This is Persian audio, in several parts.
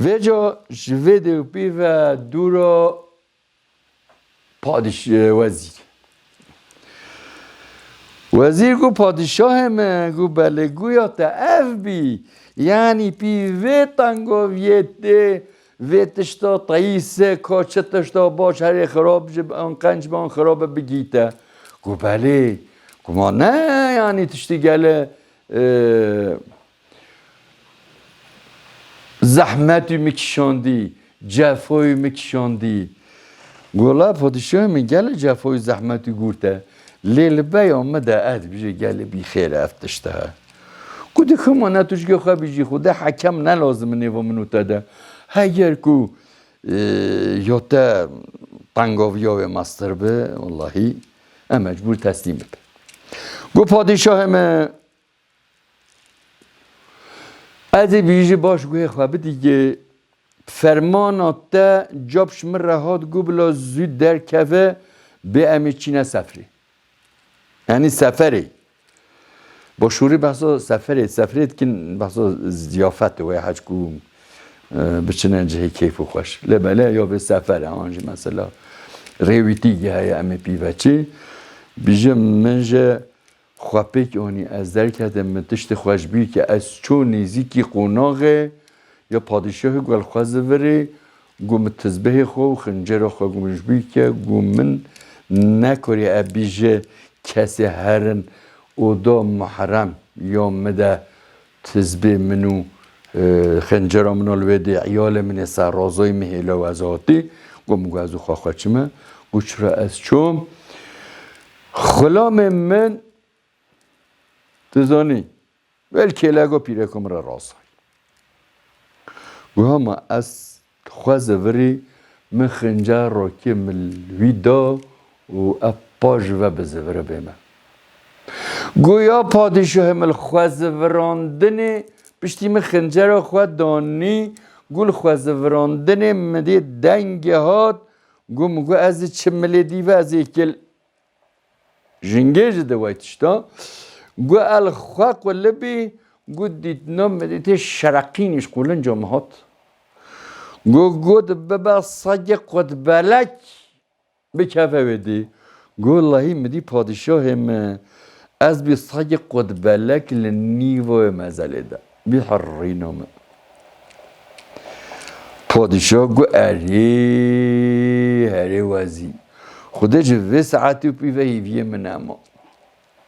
و جا جوید و پی و دورا وزیر گو پادشاه من گو بله گویا تا اف بی یعنی پی و تنگو ویته ویتشتا تاییسه کاچتشتا باش هر خراب جب آن قنج با آن خراب بگیته گو بله گو ما نه یعنی تشتی گله زحمتی میکشاندی جفایی میکشاندی گولا پادشاه من گله جفای زحمتی گورته لیل بی آمده اد بیجه گله بی خیر افتشته گوده خما نتوش گه خواه بیجی خوده حکم نلازم نیو منو تده هگر کو یا تا پنگاوی های مستر به واللهی مجبور تسلیم به گو پادشاه من از بیجه باش گوه خواه دیگه فرمانات تا جابش من رهاد گو بلا زود در کفه به امی چینه سفری یعنی سفری با شوری بحثا سفریت که بحثا زیافته و حج کو بچنه جهی کیف و خوش لبله یا به سفره آنجی مثلا ریویتی گه های امی پیوچی بیجه منجه خواپیک اونی از در کردم متشت خوش بیر که از چون نیزی قوناغه یا پادشاه گل خوازه وره گو متزبه خو خنجر خو گو مجبیر که گو من نکاری ابیجه کسی هرن اودا محرم یا مده تزبه منو خنجر منو الوده عیال من سرازای مهیله و ازاتی گو مگو ازو خواه چمه گو چرا از چوم خلام من تزانی بلکه لگو پیره کم را راسای گو همه از خوازه وری من خنجر را که ملوی دا و اپاج و بزوره بیمه گویا پادشاه مل خوازه وراندنه پشتی من خنجر را خواه دانی گل خوازه وراندنه مده دنگه هات گو مگو از چه ملیدی و از ایکل جنگه جده وایتشتا گو الخواه قلبی گو دیدنا مدیده شرقینش قولن جامعات گو ببا صاگه قد بلک بکفه بدی گو اللهی مدی پادشاه من از بی صاگه قد بلک لنیوه مزله ده بی حرینو من پادشاه گو هری وزی خوده جوه ساعتی و پیوه هیویه من اما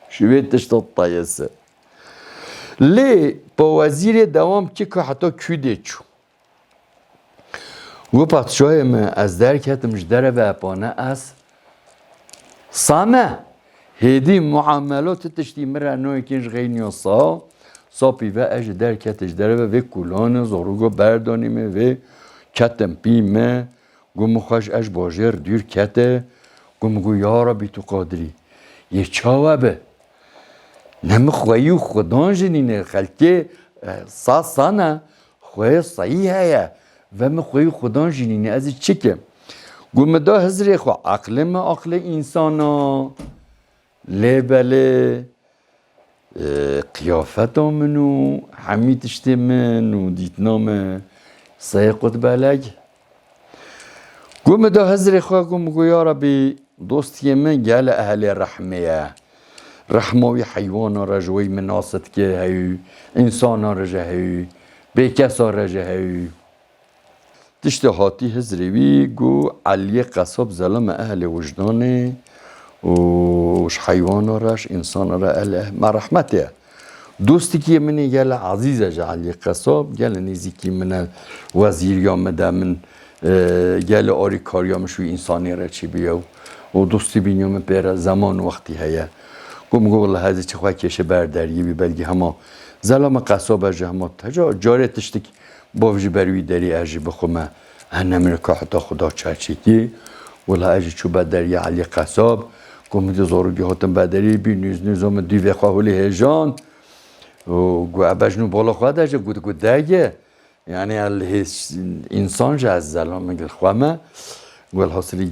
شویه تشتا طایسه لی با وزیر دوام که حتی کیده چو و پادشاه من از در کتمش داره و اپانه از سامه هدی معاملات تشتی مره نوی کنش غینی سا پیوه اج در کتش داره و کلان زاروگا بردانیمه و کتم پیمه گو مخوش اج باجر دیر کته گو مگو یارا بی تو قادری یه چاوه به نمخوایی و خودان جنینه خلکه سانه خواه صحیح هیا و مخوایی خودان جنینه از چی که گوم دا هزری خواه عقل ما عقل انسانا لیبله قیافت منو حمیدشت من و دیتنام سیقت بلگ گوم دا هزری خواه گوم گو یا ربی دوستی من گل اهل رحمه رحموی حیوان را جوی مناست که هیو انسان را جه هیو بیکس را جه هیو تشتهاتی هزروی گو علی قصاب ظلم اهل وجدانه وش حیوان راش انسان را اهل مرحمته دوستی که منی گل عزیزه جه علی قصاب گل نیزی که من وزیر یا مده من گل آری کاریا مشوی انسانی را چی بیاو و دوستی بینیوم بیر زمان وقتی هیا گم گو والله هذه چه خواه کشه برداری بی بلگی هما ظلام قصاب اجه هما جاره تشتک باوجی بروی داری اجه بخومه هنم رکا حتا خدا چرچیکی والله اجه چو بدری علی قصاب گم ده زاروگی هاتم بدری بی نظام دیوه خواهولی هجان و گو ابجنو بالا خواه اجه گو دگه یعنی انسان جه از ظلام مگل خوامه گو الحاصلی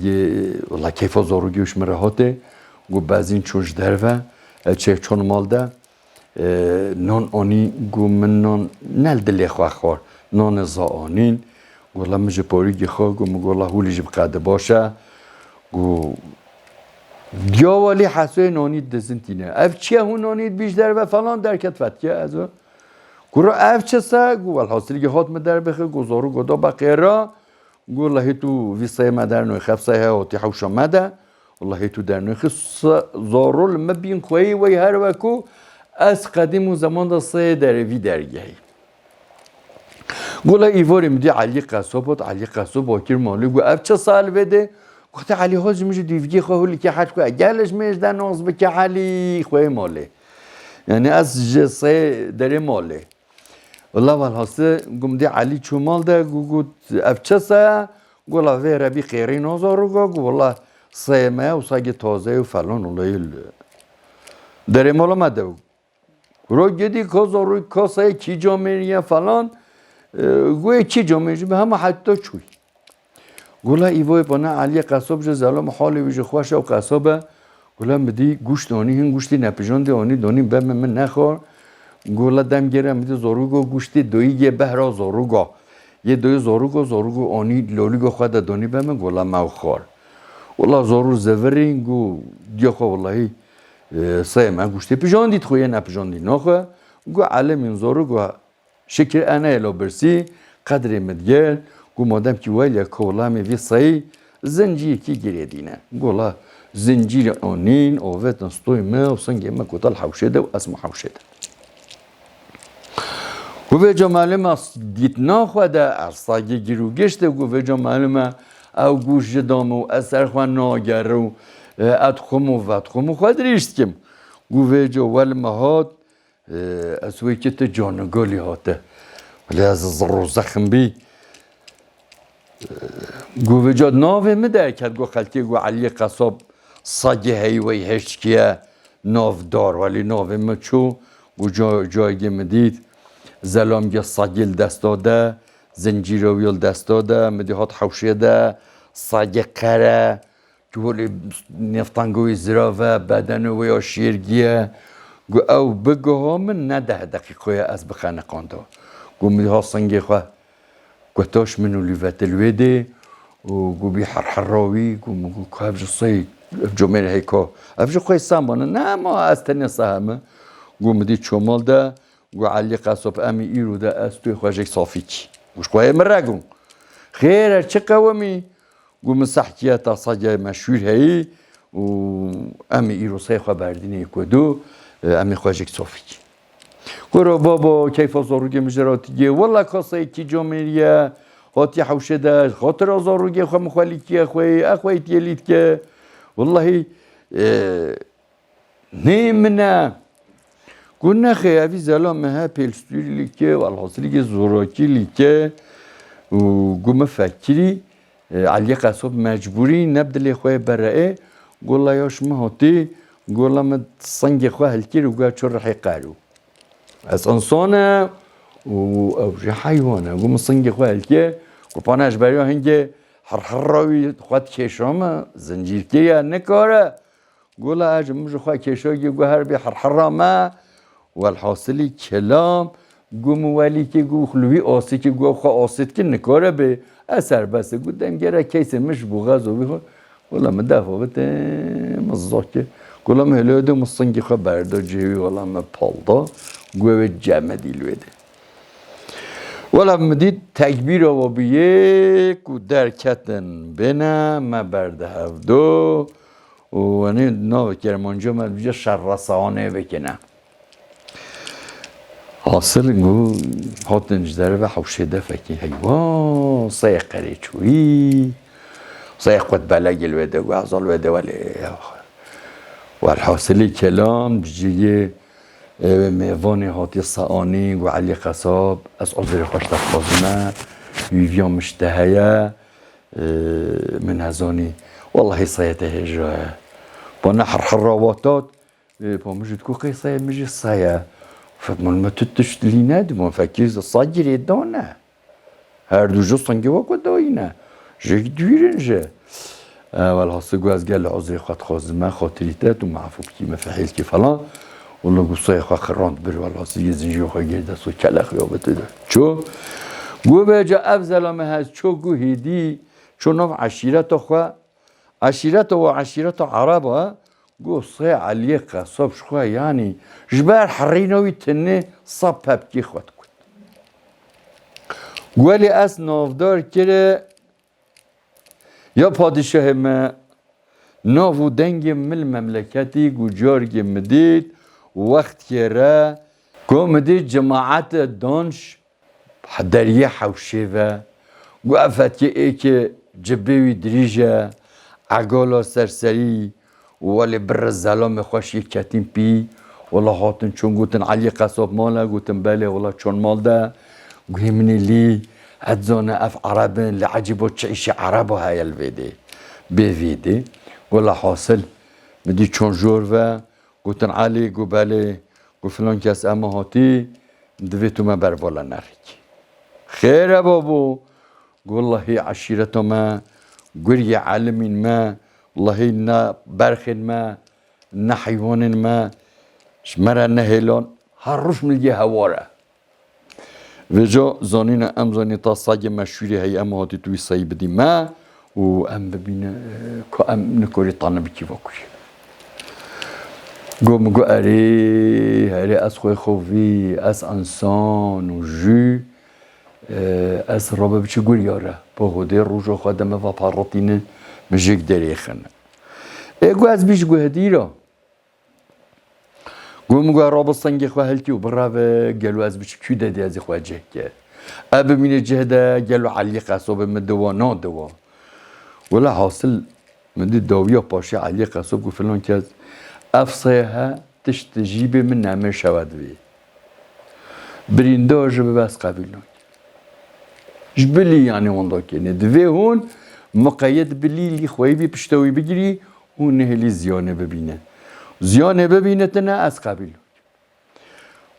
والله کیفا زاروگی وش مره هاته گو بعضین چوش دروه چه چون مال ده نان آنی گو من نان نل دلی خواه خوار نان زعانین گولا مجه پاریگی خواه گو مگولا هولی جب قده باشه گو دیاوالی حسوی نانید دزن تینه اف چیه هون نانید بیشتر و فلان درکت فتیه از گورا اف چه سا گو الحاصلی که هات مدر بخه گو زارو گدا بقیرا گو الله تو ویسای مدر نوی خفصای ها و تی حوشا مده والله تو در نوی خص زارو لما بین خویی وی هر وکو از قدیم و زمان دا سای دروی درگهی گولا ایواری مدی علی قصابات علی قصاب باکر مالی گو اف چه سال بده گفت علی حاج میشه دیوگی خواهولی که حد که گلش میشده ناز بکه علی خواه ماله یعنی از جسه داره ماله والله والحاسه گم دی علی چو مال ده گو اف چه سا گولا وی ربی خیری نازارو گو والله سیمه و ساگه تازه و فلان والله داره مالا مده رو گدی کازاروی کاسه کی جامعه فلان گوی کی جامعه به همه حتی چوی گولا ایوای بنا علی قصاب جه زلام حالی ویژه خوش و قصابه گولا مدی گوشت آنی هن گوشتی نپیجانده آنی دانی به من نخور گولا دم گیره مدی زاروگو گوشتی دویی یه بهرا زاروگا یه دوی زاروگو آنی لولیگو خود دانی به من گولا مو خور گولا زارو زورین گو دیا خوا والله سه من گوشتی پیجاندید خویه نپیجاندید نخواه گو علم این زاروگو شکر انا الا برسی قدر مدگر گو مادم که ویل کولا می سعی زنجیر کی گیره دینه گولا زنجیر آنین آوت نستوی ما و سنگ ما کتال حوشده و اسم حوشده گو ویجا معلومه دیت نخواده ارساگی گیرو گشته گو ویجا معلومه او گوش جدام و اثر خواه ناگر و ادخم و ودخم و خواهد ریشت کم گو ویجا ول مهاد از وی که تا جانگالی هاته ولی از زر زخم بی گو وجاد ناوه مده کرد گو خلطی گو علی قصاب ساگه هیوی هشت کیه ناو دار ولی ناوه مچو گو جایگه مدید زلامگه ساگل دست داده زنجیرویل دست داده مدی هات حوشه ده ساگه قره که ولی نفتانگوی زراوه بدنوی یا شیرگیه گو او بگو ها من نده دقیقه از بخانه قانده گو مدی ها سنگه خواه گوتاش منو لیوت الویده و گو بی حرحراوی گو که افجا صی افجا میره هیکا افجا خوی سامانه نه ما از تنیا سهمه گو مدی چومال ده گو علی قصاب امی ایرو ده از توی خواهجک صافی چی گوش خواه مرگون خیره چه قومی گو مسحکیه صاجه مشهور هی و امی ایرو صی خواه بردینه کدو امی خواهجک صافی چی گورو بابا کیف آزاروگه مجراتیگه والله کاسه کی جامعیه هاتی حوشه ده خاطر آزاروگه خواه مخوالی کیه اخوی تیلید که والله نیمنه گون نخی اوی زلامه ها پیلستوری لیکه والحاصلی که زوراکی لیکه و گوم فکری علی قصاب مجبوری نبدلی خواه برعه گولا یاش مهاتی گولا مد سنگ خواه هلکیر و گوه چور رحی قارو از انسانه و حیوانه و مصنگ خواه که و پانش برای هنگه هر خود کشامه زنجیر که یا نکاره گولا اجا مجا خواه کشاگی گو هر بی هر و الحاصلی کلام گو مولی که گو خلوی آسی که گو خواه آسید که نکاره به اثر بسه گو دمگره کیس مش بوغز و بیخواه گولا مدفع بته مزاکه گولا مهلوده مصنگ خواه برده جهوی گولا مپالده گوه جمع دیلویده ولی مدید تکبیر و بیه که درکتن بینه ما برده هفدو و انی ناو کرمانجا ما بیجا شرسانه بکنه حاصل گو هاتنج داره و حوشه فکی هیوا سایق قره چوی سایق قد بلگ الویده و اعضال الویده ولی والحاصلی کلام جیگه میوان هاتی سعانی و علی قصاب از عذر خوش تفاظمه ویویا مشتهیه من هزانی والله سایته هجراه با نحر حراواتات با مجد کو قیصه مجد سایه فمال ما تتشت لینه دمون فکیز صاجری دانه هر دو جو سنگی وکو داینه جک دویرنجه والحاصل گو از گل عذر خود خوازمه خاطریتت و معفو بکی مفحیل که فلان والله گو سایه خواه خراند بری والحاصل یه زنجی خواه گرده سو کلخ یا بتده چو گو به جا افضل هست چو گو هیدی چون عشیرت خوا عشیرت و عشیرت عربه گو صی علی قصاب شخوا یعنی جبر حرینوی تنه صاب پبکی خود کن گولی از نافدار کره یا پادشاه ما ناو دنگ مل مملکتی گو جارگ مدید وقت که را گو مدید جماعت دانش دریه حوشه و گو افت که ای که جبهوی دریجه عقالا سرسری ولی بر زلام خوش یک کتیم پی ولی هاتن چون گوتن علی قصاب ماله گوتن بله ولی چون مال ده گوی منی لی ادزانه اف عربن لعجبو چعیش عربو های الویده بیویده ولی حاصل مدی چون جور و گوتن علی گو بله گو فلان کس اما هاتی دویتو ما بر بالا نرک خیره بابو گو والله عشیرت ما گوری علمین ما والله نه برخین ما نه حیوان ما شمره نه هیلان هر روش ملگی هواره و جا زانین ام زانی تا ساگ مشهوری هی ام هاتی توی سایی بدی ما و ام ببینه که ام نکوری تانه بکی وکوری گو مگو اره از خوی خوی از انسان و جو از رابه بچه گوریاره با هده روژا خودم و پاراتینه مجیک دریخنه گو از بیش گو هدیرا گو مگو رابستان خواه هلتی و برای گلو از بیش کی دادی از خواه جه که اب مینه جه ده گلو علی قصاب مدوا نا دوا ولی حاصل مدی داویا پاشه علی قصاب گو فلان که از افصیها تشت جیب من نمه شود وی برینده جبه بس قبیل نک جبلی یعنی وندا کنه دوی هون مقید بلی لی خواهی بی پشتوی بگیری اون نهلی زیانه ببینه زیانه ببینه تنه از قبیل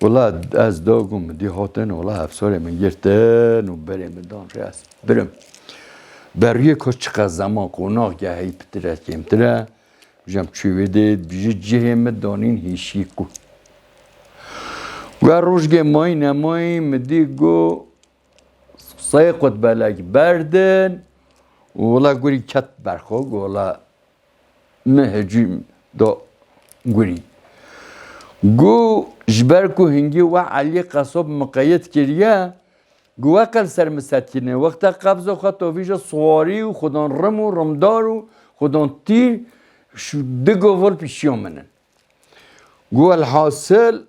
ولی از داغم دی هاتن ولی افسار من گرتن و برم دان رست برم بروی کچقه زمان قناق گهی پتره کمتره بجم چی ودید بیجه جهم دانین هیشی کو و روزگه مای نمای مدی گو سایقت بلک بردن ولا گوری کت برخوا ولا مهجیم دا گوری گو جبر کو هنگی و علی قصاب مقید کریه گو اقل سر مسکنه وقت قبض خود ویژه سواری و خودان رم و رمدار و خودان تیر شو دگوول پیشی آمنن گو الحاصل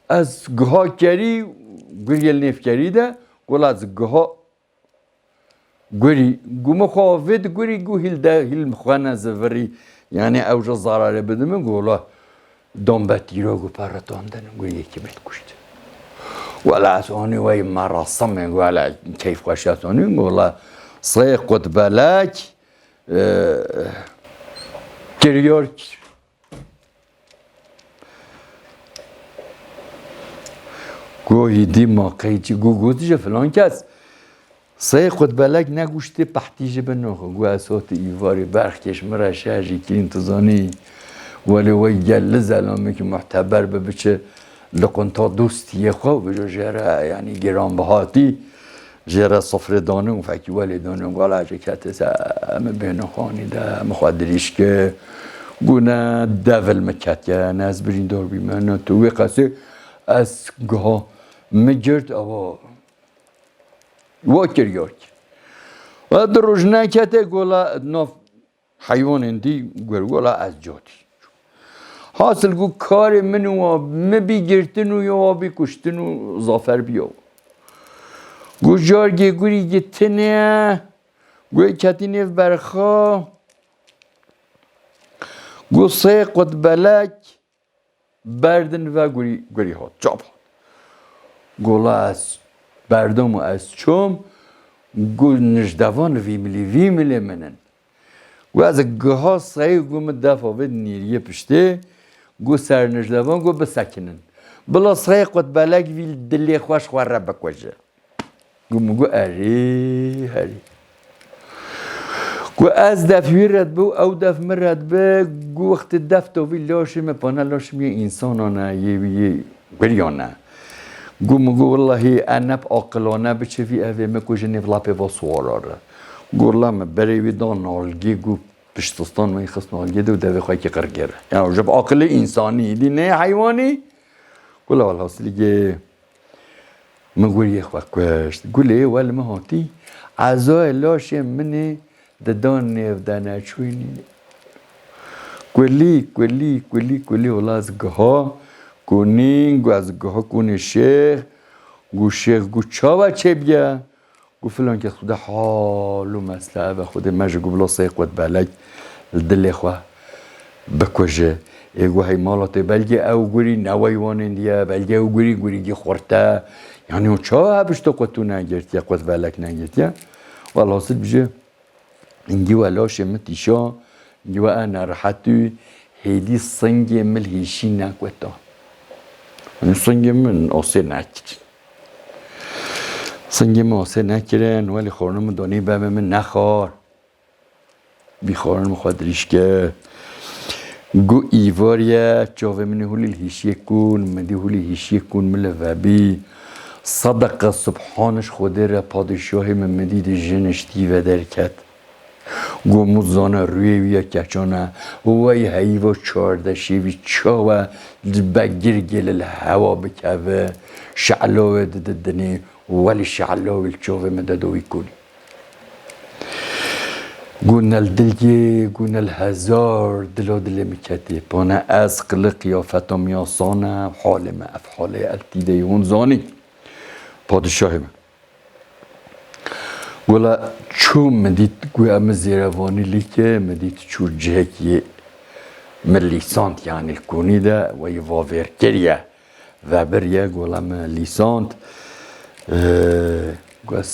از گها کری گوری نیف کریده گول از گها گوری گو مخافت گوری گو هیل مخوانه زوری یعنی اوجا ضراره بدمه گولا دنبتی رو گو پرتاندن گوری یکی بیت کشت ولا از آنی وی مراسمه گولا کیف خوشی از آنی گولا سیقت بلک کریار گوهی دی ماقعی چی گوزیجه فلان کس سه خود بلک نگوشته پحتیجه بناخه گو اسات ایواری برخکش مرشه هجی که انتظانی ولی وی گل زلامه که محتبر بچه لقنتا دوستیه خواه بجا جره یعنی گران بهاتی جره صفر دانه و فکی ولی دانه گالا هجی کتس همه بینه خانی ده مخوادریش که گونه دول مکت که نز برین دار بیمنه توی قصه از گاه مجرد آوا واکر یاک و در روزنه کته گولا ناف حیوان اندی گولا از جاتی حاصل گو کار منو مبی گرتن و یا بی کشتن و زافر بیا گو جارگی گوری گتنه گوی کتی نیف برخوا گو سه قد بلک بردن و گوری هات جاب هات گولا از بردم و از چوم گو نجدوان ویملی منن گو از گوها سعی گو مدفع بد نیریه پشته گو سر نجدوان گو بسکنن بلا سعی قد بلک ویل دلی خوش خواه را بکوجه گو مگو هری گو از دفعی رد بو او دفع مرد به گو وقت دفع تاوی لاشمه پانه لاشمه انسانانه یه گریانه مگو والله انب عاقلانه بچه وی اوه مکو جنی ولاپی و سواراره گولا ما بری وی دان نالگی گو پشتستان می خست نالگی دو دوی خواهی که قرگره یعنی جب عاقل انسانی دی نه حیوانی گولا والحاصلی که مگوی یه خواه کشت گوله ولی مهاتی عزای لاش منی ددان نیودنه چوینی گولی ولی از گها گونین گو از گها گونه شیخ گو شیخ گو چاوه چه بیا گو فلان که خود حال و مسئله و خود مجه گو بلا سیق ود بلک دل خواه بکجه ایگو های مالاته بلگه او گوری نوای وانین دیا بلگه او گوری گی خورته یعنی او چاوه بشتا قوتو نگرد یا قوت بلک نگرد یا والا حاصل بجه اینگی ولاش متیشا اینگی و انا راحتو هیدی سنگی مل هیشی نکوتا یعنی سنگی من آسه نکر سنگی من آسه نکرن ولی خورنم دانی بهم من نخار بی خورنم خود ریشکه گو ایواریا جاوه من هولی الهیشی کن مدی هولی هیشی کن مل وبی صدق سبحانش خوده را پادشاه من مدید جنش دیوه درکت گو مزانه روی ویا کچانه وای هیوا چارده شیوی چاوه بگیر گل الهوا بکوه شعلاوه ددنی ولی شعلاوه الچاوه مددوی کنی گون الدلگی گون الهزار دلا دل میکتی پانه از قل قیافتا میاسانه حال ما افحاله التیده اون زانی پادشاه من ولا چو مدید گوی ام زیروانی لیکه مدید چو جهکی من لیسانت یعنی الکونی ده و یه واویر کریه و بریه گولم لیسانت گوز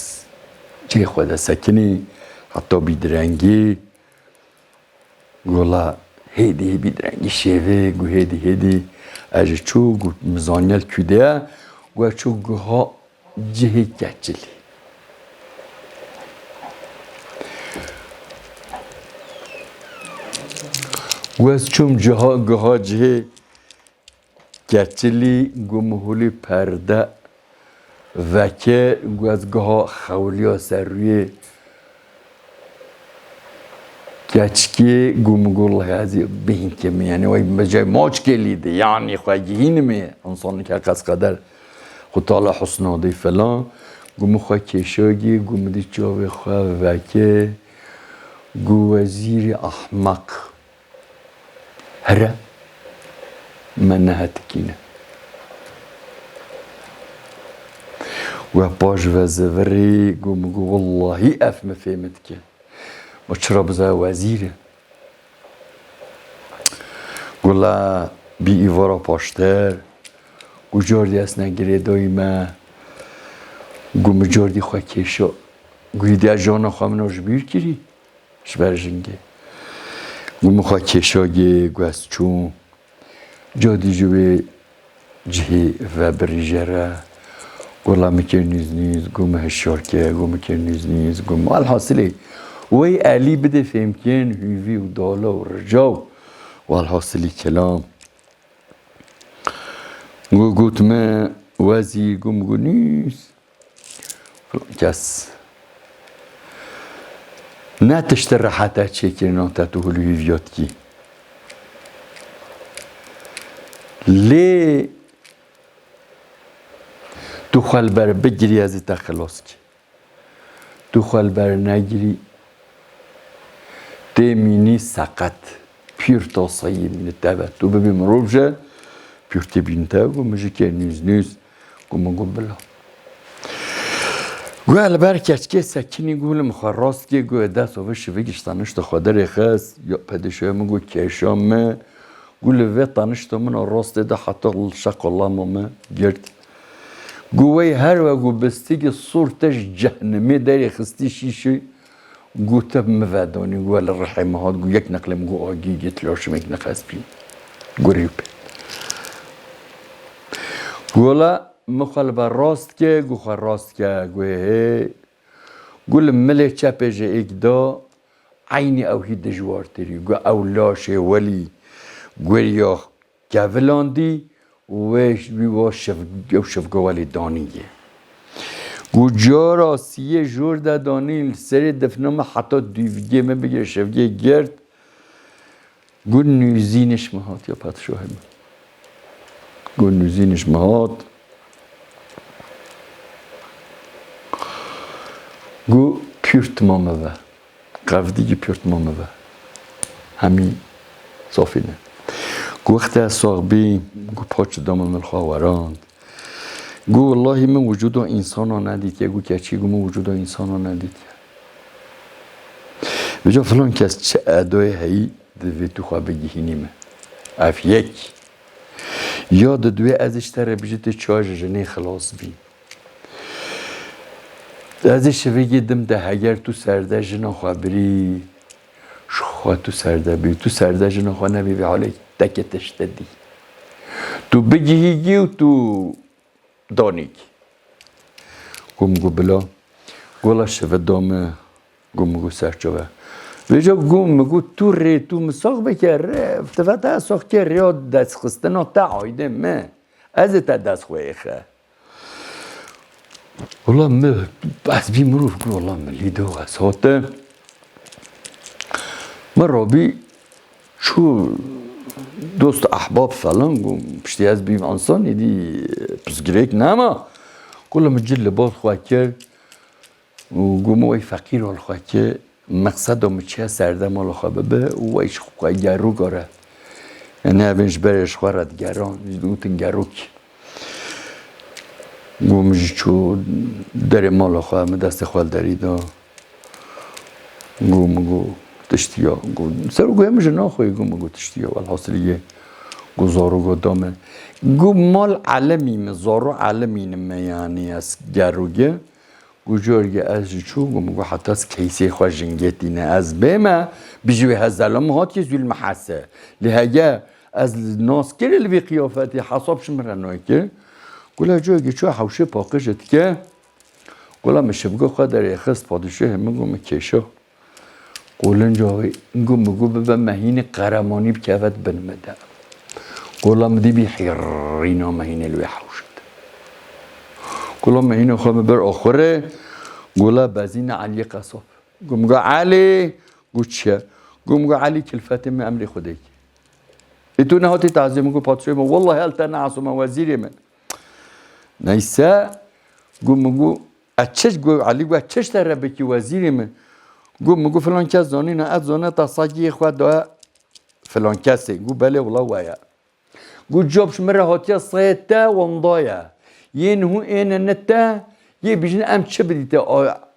جه خود سکنی حتی بیدرنگی گولا هیدی بیدرنگی شیوه گو هیدی اجه چو گو مزانیل کده گو چو گوها جهی گچلی گوز چوم گوها جهی گچلی گو مهولی پرده وکه گوز گوها خولیا سر روی گچکی گومگول هذه بین کمی یعنی وای بجای ماچ کلیده یعنی خواهی می انسانی که قصد قدر خود تعالی حسناده فلان گوم خواه کشاگی گوم دی جاوه خواه وکه گو وزیر احمق هره من نهتکینه و باش و زوری گومگو والله اف مفهمت که و چرا بزای وزیره گولا بی ایوارا پاشتر گو جاردی از نگیره دایمه گو مجاردی خواه کشا گوی دی از جانا خواه مناش بیر کری شبرجنگه گو مخواه کشا گو از چون جادی جوی جهی و بریجره گولا مکر نیز گو مهشار که گو مکر نیز گو مال حاصله وی علی بده فهمکن هیوی و دالا و رجاو و الحاصلی کلام گو گوتمه وزیر گو نیست کس نه تشت راحته چه کرنا تا تو هلوی ویاد کی لی تو خال بر بگیری از ایتا خلاص کی تو خال بر نگیری تمینی سقط پیر تاسایی من تبع تو ببین مروجه پیر تبین تبع و مجی که نیز گو مگو بلا گو البر کچکه سکنی گول مخراست که گو دست و شویگش تانشتا خادر خست یا پدشوه مگو کشامه گول وی تانشتا من راست ده حتی شق الله مامه گرد گوی هر و گو بستیگ صورتش جهنمی داری خستی شیشی گو تب مفادانی گو الرحمه هاد گو یک نقلم گو آگی گتلاشم یک نقص بیم گو ریوب گولا مخالبه راست که گو خواه راست که گو هی گول مله چپجه اگدا عینی اوهی دجوار تری گو اولاشه ولی گو ریا کولاندی وش بی و شفگوالی دانیه گو جارا سیه جور ده دانیل سری دفنم حتی دیوگه من بگیره شفگه گرد گو نوزینش مهات یا پادشاه من گو نوزینش مهات گو پیرت مامه و قفدیگی پیرت مامه و همین صافینه گو وقتی از صاحبی گو پاچ دامن ملخواوراند گو والله من وجود انسان ها ندید گو که چی گو من وجود انسان ها ندید بجا فلان کس چه ادای هایی دوی تو خواه بگی هینیمه اف یک یاد دوی ازش تره بجید چاج جنه خلاص بی ازش بگی دم ده اگر تو سرده جنا خواه بری خواه تو سرده بی تو سرده جنا خواه نبی به حاله دکتش دادی تو بگی هیگی و تو دانیک گم گو بلا گولا شوه دامه گم گو سرچوه ویجا گم گو تو ری تو مساق بکر افتفت اساق که ریاد دست خستنا تا عایده مه از تا دست خواه خه والله مه بس بی مروف گو والله ملیده و اساته من رابی شو دوست احباب فلان گم پشتی از بیم انسانی دی پسگریک نما کلا مجل باز خواه کرد و گم وی فقیر حال خواه که مقصد هم چه سرده مال خواه ببه و ویش خواه گرو گاره یعنی اوینش برش خواه رد گران دوتن گروک گم چو در مال خواه دست خواه دریدا گم تشتیا سر گویم جنا خوی گو تشتیا والحاصلیه گو زارو گو دامه گو مال علمی می زارو علمی نمی یعنی از گروگه گو جارگه از چو گو حتی از کیسی خواه جنگتی نه از بیمه بجوی هزلام هات که زول محسه لحگه از ناس کره لبی قیافتی حساب شمرنوی که گولا جارگه چو حوشه پاقشت که گولا مشبگو خواه در اخست پادشه همه گو مکیشه قولن جاوی گو مگو ببه مهین قرمانی بکفت بنمده قولا مدی بی حیرینا مهین الوی حوشد قولا مهین خواه بر آخره قولا بزین علی قصاب گو مگو علی گو چه گو مگو علی کلفت من امر خوده ایتو نهاتی تعظیم گو پادشوی من والله هل تنعصو من وزیری من نیسا گو مگو اچش گو علی گو اچش تر بکی وزیری من گو مگو فلان کس زانی نه از زانه تا ساگی خود دا فلان کسی گو بله والله وایا گو جابش مره هاتیا صیتا وندایا ین هو این نتا یه بیشن ام چه بدیت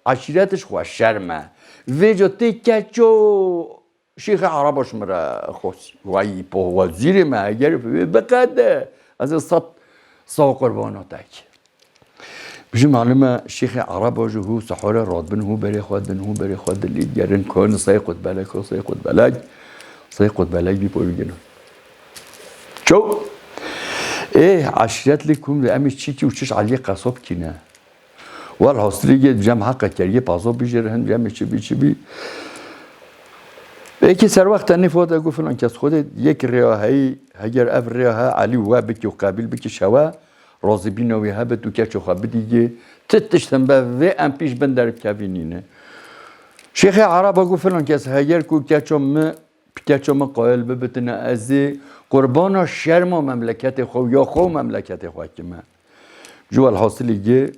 عشیرتش خواه شرمه ویجا تی کچو شیخ عرباش مره خوش وای پا وزیر ما اگر بقده از صد سا قرباناتک بجي معلومة الشيخ عرب وجهه سحورة راد هو بري خود هو بري خود اللي جرن كون سيقود بالك وسيقود بالك سيقود بالك بيقولوا شو ايه عشرات لكم لأمش تشيكي وتشيش عليه قصاب كنا والحصرية جمع حقا كريه بازو بيجرهن جمع چي بي ايكي سر وقت اني فوت اقول فلان كاس خود يك رياهي هجر اف رياها علي وابك وقابل بك شوا راضی بینوی هبه تو که چخواه بدیگه تتشتن به و ام پیش بندر بکوینینه شیخ عرب اگو فلان کس هگر که چم قائل ببتنه از قربان شرم مملکت خو یا خو مملکت خو که من جو الحاصلی گه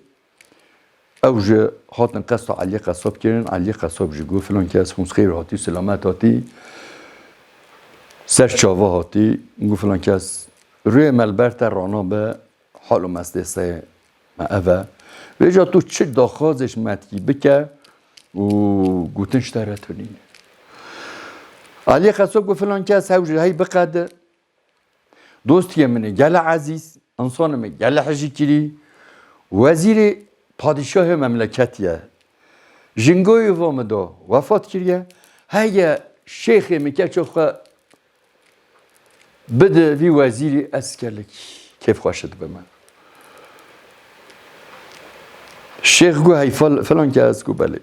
اوج هاتن قصد علی قصاب کردن علی قصاب جگو فلان کس خونس خیر هاتی سلامت هاتی سر چاوه هاتی گو فلان کس روی ملبرت رانا به حالو مستسه ما اوه ویجا تو چه داخازش مدکی بکه و گوتنش ترتونینه علی خصوب گو فلان کس هوجه هی بقده دوستی منه گل عزیز انسان منه گل حجی کری وزیر پادشاه مملکتیه جنگوی وامدا وفات کریه هیا شیخ مکه چوخه بده وی وزیر اسکرلک کیف خوشت به من شیخ گو هی فلان که از گو بله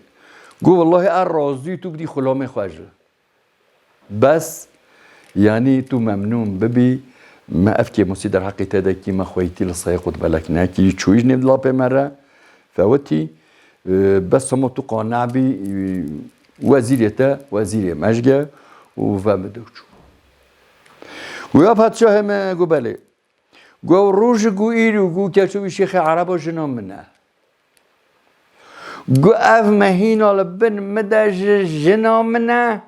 گو والله راضی تو بدی خلام خواجه بس یعنی تو ممنون ببی ما افكي موسي در حقيقة دا كي ما خويتي لصاي قد بالك كي تشويش نبلا بمرة فوتي بس هم تو قانع بي وزيريته وزير مشجع وفهمدوش ويا باتشاه ما قبله جو روج جو إيرو جو كشوي شيخ عرب جنا منه جو أف مهين على بن مدى جنا منه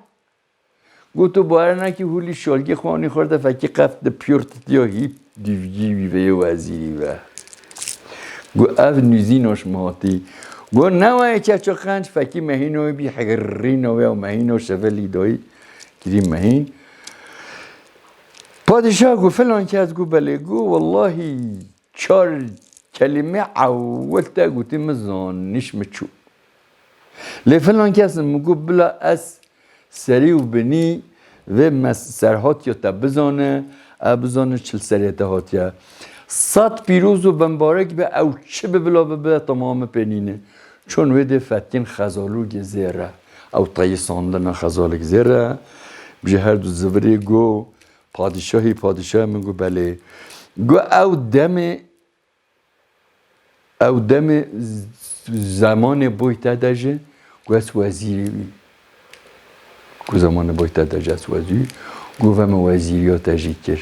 جو تو بارنا كي هو اللي شالكي خواني خورده فكي قفت بيورت ديو هيب ديفجي في وزيري و جو أف نزينوش ماتي جو نوعي كشو خانش فكي مهينو بي حقرينو و مهينو شفلي دوي كري مهين پادشاه گو فلان کس گو بله گو والله 4 کلمه عولته گوتی مزان نیش مچو لی فلان کس مگو بلا از سری و بنی و سرهات یا تا بزانه بزانه چل سریت هات یا 100 پیروز و بمبارک به او چه بلا به تمام پنینه چون ویده فتین خزالو گزیره او طیساندن خزال گزیره بجه هر دو زوری گو پادشاه میگو بله گو او دم زمان بویتا داجه گو از وزیری بی گو زمان بویتا داجه از وزیری گو وم وزیریات اجی کر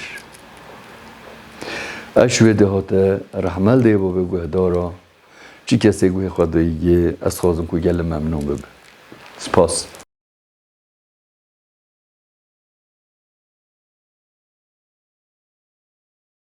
اشوه ده هاته رحمل ده بابه گو دارا چی کسی گوی خداییه از خوازم که گل ممنون ببه سپاس